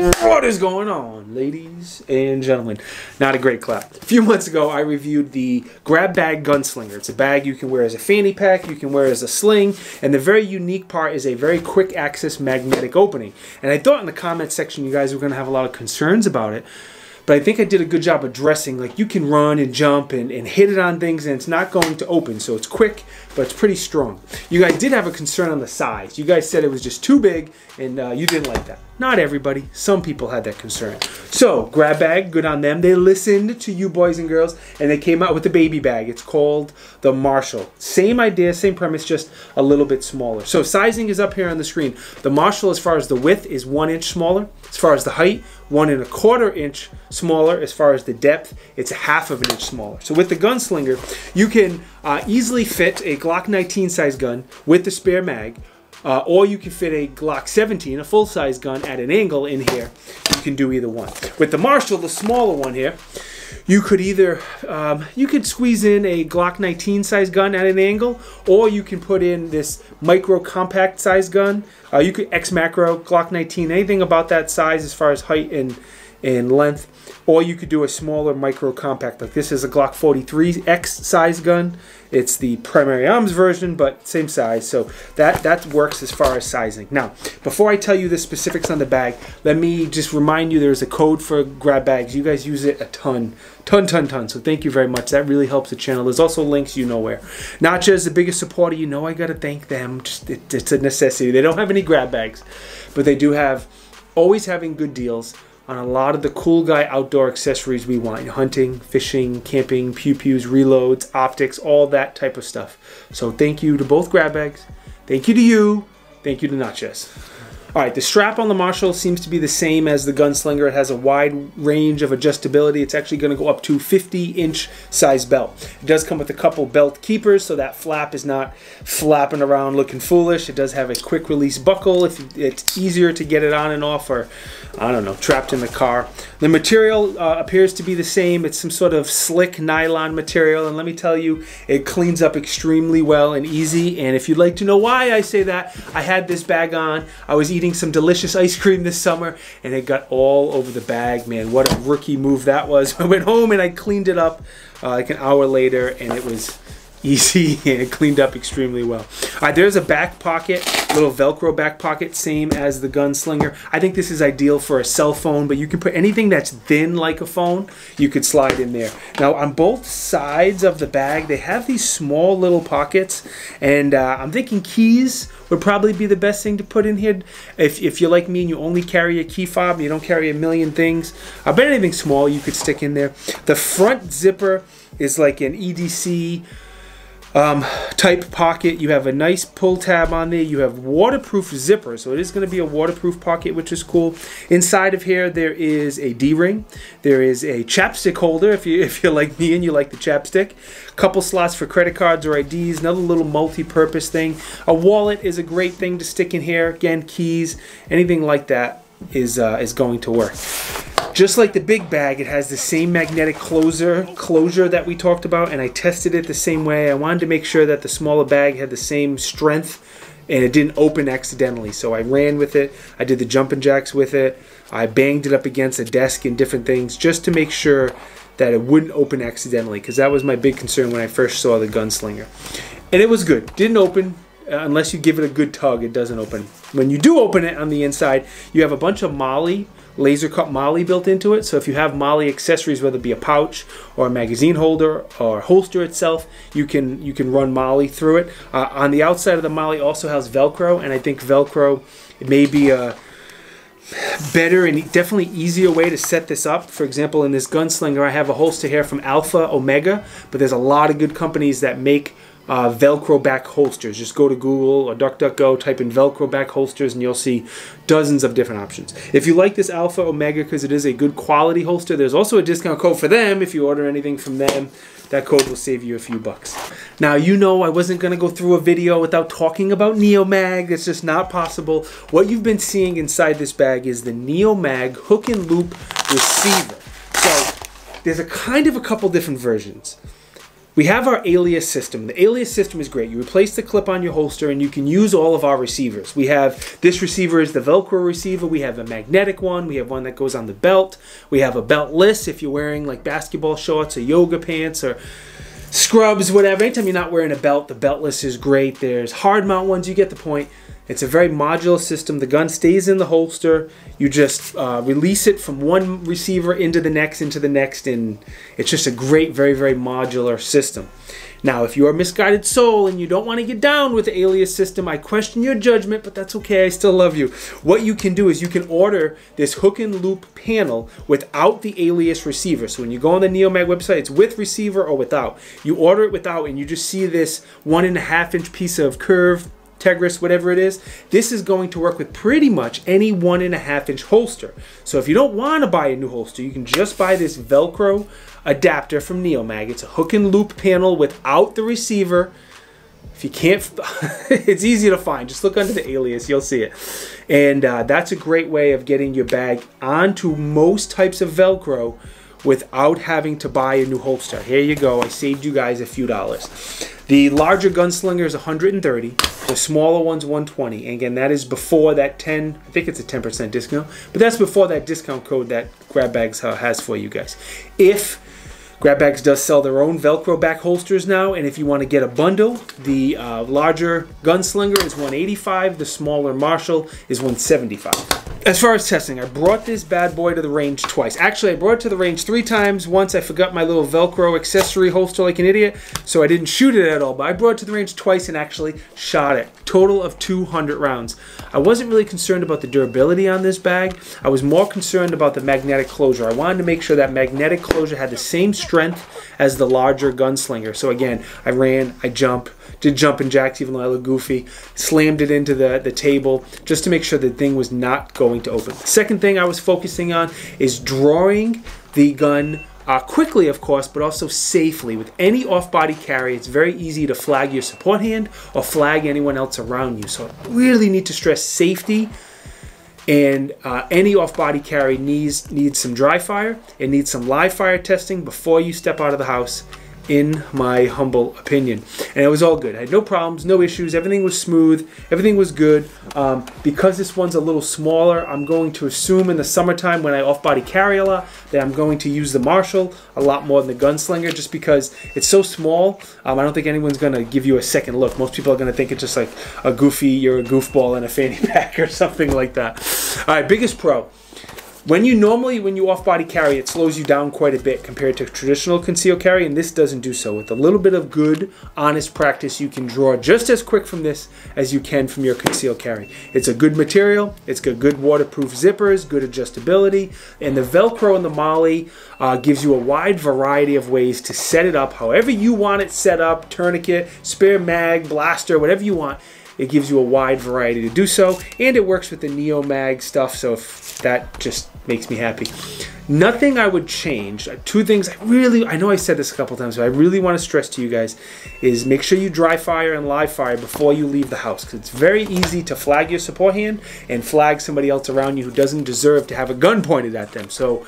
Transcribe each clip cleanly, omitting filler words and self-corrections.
What is going on, ladies and gentlemen? Not a great clap. A few months ago, I reviewed the Grab Bag Gun Slinger. It's a bag you can wear as a fanny pack, you can wear as a sling, and the very unique part is a very quick access magnetic opening. And I thought in the comment section you guys were going to have a lot of concerns about it, but I think I did a good job addressing, like, you can run and jump and hit it on things and it's not going to open. So it's quick, but it's pretty strong. You guys did have a concern on the size. You guys said it was just too big and you didn't like that. Not everybody. Some people had that concern. So, Grab Bag, good on them. They listened to you boys and girls and they came out with the baby bag. It's called the Marshal. Same idea, same premise, just a little bit smaller. So sizing is up here on the screen. The Marshal, as far as the width, is 1 inch smaller. As far as the height, 1 1/4 inch smaller. As far as the depth, it's 1/2 inch smaller. So with the Gun Slinger, you can easily fit a Glock 19 size gun with the spare mag. Or you can fit a Glock 17, a full-size gun, at an angle in here. You can do either one. With the Marshal, the smaller one here, you could either, you could squeeze in a Glock 19 size gun at an angle, or you can put in this micro compact size gun. You could X-Macro, Glock 19, anything about that size as far as height and length. Or you could do a smaller micro compact. Like this is a Glock 43X size gun. It's the primary arms version, but same size. So that works as far as sizing. Now, before I tell you the specifics on the bag, let me just remind you there's a code for Grab Bags. You guys use it a ton. So thank you very much. That really helps the channel. There's also links you know where. Nacha is the biggest supporter. You know I got to thank them. It's a necessity. They don't have any Grab Bags, but they do have, always having good deals on a lot of the cool guy outdoor accessories we want. Hunting, fishing, camping, pew-pews, reloads, optics, all that type of stuff. So thank you to both Grab Bags. Thank you to you. Thank you to Nachos. Alright, the strap on the Marshal seems to be the same as the Gun Slinger. It has a wide range of adjustability. It's actually going to go up to 50-inch size belt. It does come with a couple belt keepers, so that flap is not flapping around looking foolish. It does have a quick release buckle if it's easier to get it on and off, or, I don't know, trapped in the car. The material appears to be the same. It's some sort of slick nylon material, and let me tell you, it cleans up extremely well and easy. And if you'd like to know why I say that, I had this bag on. I was eating some delicious ice cream this summer and it got all over the bag. Man, what a rookie move that was. I went home and I cleaned it up like an hour later and it was easy and it cleaned up extremely well. There's a back pocket, little Velcro back pocket, same as the Gun Slinger. I think this is ideal for a cell phone, but you can put anything that's thin like a phone, you could slide in there. Now on both sides of the bag, they have these small little pockets, and I'm thinking keys would probably be the best thing to put in here. If you're like me and you only carry a key fob and you don't carry a million things, I bet anything small you could stick in there. The front zipper is like an EDC type pocket. You have a nice pull tab on there. You have waterproof zipper, so it is going to be a waterproof pocket, which is cool. Inside of here there is a D-ring. There is a chapstick holder if you're like me and you like the chapstick. Couple slots for credit cards or IDs. Another little multi-purpose thing. A wallet is a great thing to stick in here. Again, keys, anything like that is going to work. Just like the big bag, it has the same magnetic closure that we talked about, and I tested it the same way. I wanted to make sure that the smaller bag had the same strength and it didn't open accidentally. So I ran with it. I did the jumping jacks with it. I banged it up against a desk and different things just to make sure that it wouldn't open accidentally, because that was my big concern when I first saw the Gun Slinger. And it was good. Didn't open. Unless you give it a good tug, it doesn't open. When you do open it on the inside, you have a bunch of molle, laser cut molle built into it. So if you have molle accessories, whether it be a pouch or a magazine holder or a holster itself, you can run molle through it. On the outside of the molle also has Velcro, and I think Velcro may be a better and definitely easier way to set this up. For example, in this Gun Slinger, I have a holster here from Alpha Omega, but there's a lot of good companies that make Velcro back holsters. Just go to Google or DuckDuckGo, type in Velcro back holsters, and you'll see dozens of different options. If you like this Alpha Omega because it is a good quality holster, there's also a discount code for them if you order anything from them. That code will save you a few bucks. Now, you know I wasn't going to go through a video without talking about NeoMag. It's just not possible. What you've been seeing inside this bag is the NeoMag hook and loop receiver. So there's a couple different versions. We have our alias system. The alias system is great. You replace the clip on your holster and you can use all of our receivers. We have, this receiver is the Velcro receiver. We have a magnetic one. We have one that goes on the belt. We have a beltless if you're wearing like basketball shorts or yoga pants or scrubs, whatever. Anytime you're not wearing a belt, the beltless is great. There's hard mount ones. You get the point. It's a very modular system. The gun stays in the holster. You just release it from one receiver into the next, and it's just a great, very, very modular system. Now, if you're a misguided soul and you don't want to get down with the alias system, I question your judgment, but that's okay. I still love you. What you can do is you can order this hook and loop panel without the alias receiver. So when you go on the Neomag website, it's with receiver or without. You order it without, and you just see this 1.5 inch piece of curved Tigris, whatever it is. This is going to work with pretty much any 1.5 inch holster. So if you don't want to buy a new holster, you can just buy this Velcro adapter from Neomag. It's a hook and loop panel without the receiver. If you can't, it's easy to find. Just look under the alias, you'll see it. And that's a great way of getting your bag onto most types of Velcro without having to buy a new holster. Here you go. I saved you guys a few dollars. The larger Gun Slinger is $130. The smaller one's $120. And again, that is before that 10, I think it's a 10% discount, but that's before that discount code that Grab Bags has for you guys. If Grab Bags does sell their own Velcro back holsters now, and if you want to get a bundle, the larger Gun Slinger is $185, the smaller Marshal is $175. As far as testing, I brought this bad boy to the range twice. Actually, I brought it to the range 3 times. Once I forgot my little Velcro accessory holster like an idiot, so I didn't shoot it at all, but I brought it to the range twice and actually shot it. Total of 200 rounds. I wasn't really concerned about the durability on this bag. I was more concerned about the magnetic closure. I wanted to make sure that magnetic closure had the same strength as the larger Gun Slinger. So again, I ran, I jumped, did jumping jacks even though I look goofy, slammed it into the table just to make sure the thing was not going to open. The second thing I was focusing on is drawing the gun quickly, of course, but also safely. With any off-body carry, it's very easy to flag your support hand or flag anyone else around you. So I really need to stress safety. And any off-body carry needs some dry fire. It needs some live fire testing before you step out of the house, in my humble opinion. And it was all good. I had no problems, no issues. Everything was smooth. Everything was good. Because this one's a little smaller, I'm going to assume in the summertime when I off-body carry a lot that I'm going to use the Marshal a lot more than the Gun Slinger, just because it's so small. I don't think anyone's going to give you a second look. Most people are going to think it's just like a goofy, you're a goofball in a fanny pack or something like that. All right, biggest pro. When you off-body carry, it slows you down quite a bit compared to traditional concealed carry, and this doesn't do so. With a little bit of good, honest practice, you can draw just as quick from this as you can from your concealed carry. It's a good material, it's got good waterproof zippers, good adjustability, and the Velcro and the molle gives you a wide variety of ways to set it up however you want it set up, tourniquet, spare mag, blaster, whatever you want. It gives you a wide variety to do so, and it works with the Neomag stuff, so if that just makes me happy. Nothing I would change. 2 things I know I said this a couple times, but I really want to stress to you guys is make sure you dry fire and live fire before you leave the house, because it's very easy to flag your support hand and flag somebody else around you who doesn't deserve to have a gun pointed at them. So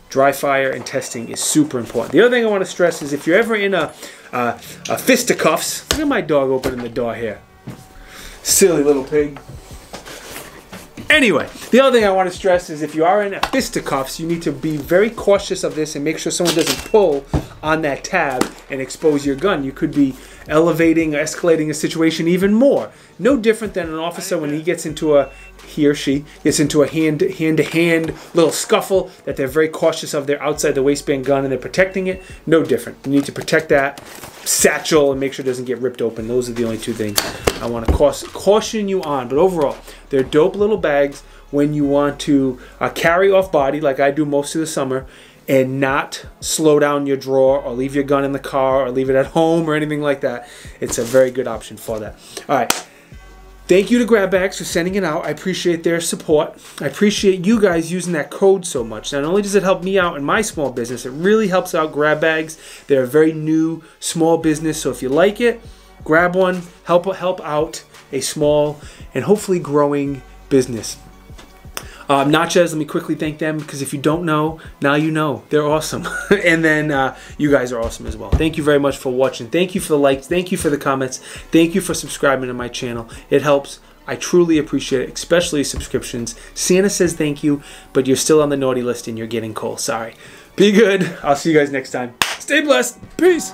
dry fire and testing is super important. The other thing I want to stress is if you're ever in a fisticuffs, look at my dog opening the door here. Silly little pig. Anyway, the other thing I want to stress is if you are in fisticuffs, you need to be very cautious of this and make sure someone doesn't pull on that tab and expose your gun. You could be elevating or escalating a situation even more. No different than an officer when he or she gets into a hand-to-hand little scuffle that they're very cautious of. They're outside the waistband gun and they're protecting it. No different. You need to protect that satchel and make sure it doesn't get ripped open. Those are the only 2 things I want to caution you on. But overall, they're dope little bags when you want to carry off body like I do most of the summer and not slow down your drawer or leave your gun in the car or leave it at home or anything like that. It's a very good option for that. All right. Thank you to Grab Bags for sending it out. I appreciate their support. I appreciate you guys using that code so much. Not only does it help me out in my small business, it really helps out Grab Bags. They're a very new small business, so if you like it, grab one. Help out a small and hopefully growing business. Nachos, let me quickly thank them, because if you don't know, now you know. They're awesome. And then you guys are awesome as well. Thank you very much for watching. Thank you for the likes. Thank you for the comments. Thank you for subscribing to my channel. It helps. I truly appreciate it, especially subscriptions. Santa says thank you, but you're still on the naughty list and you're getting coal. Sorry. Be good. I'll see you guys next time. Stay blessed. Peace.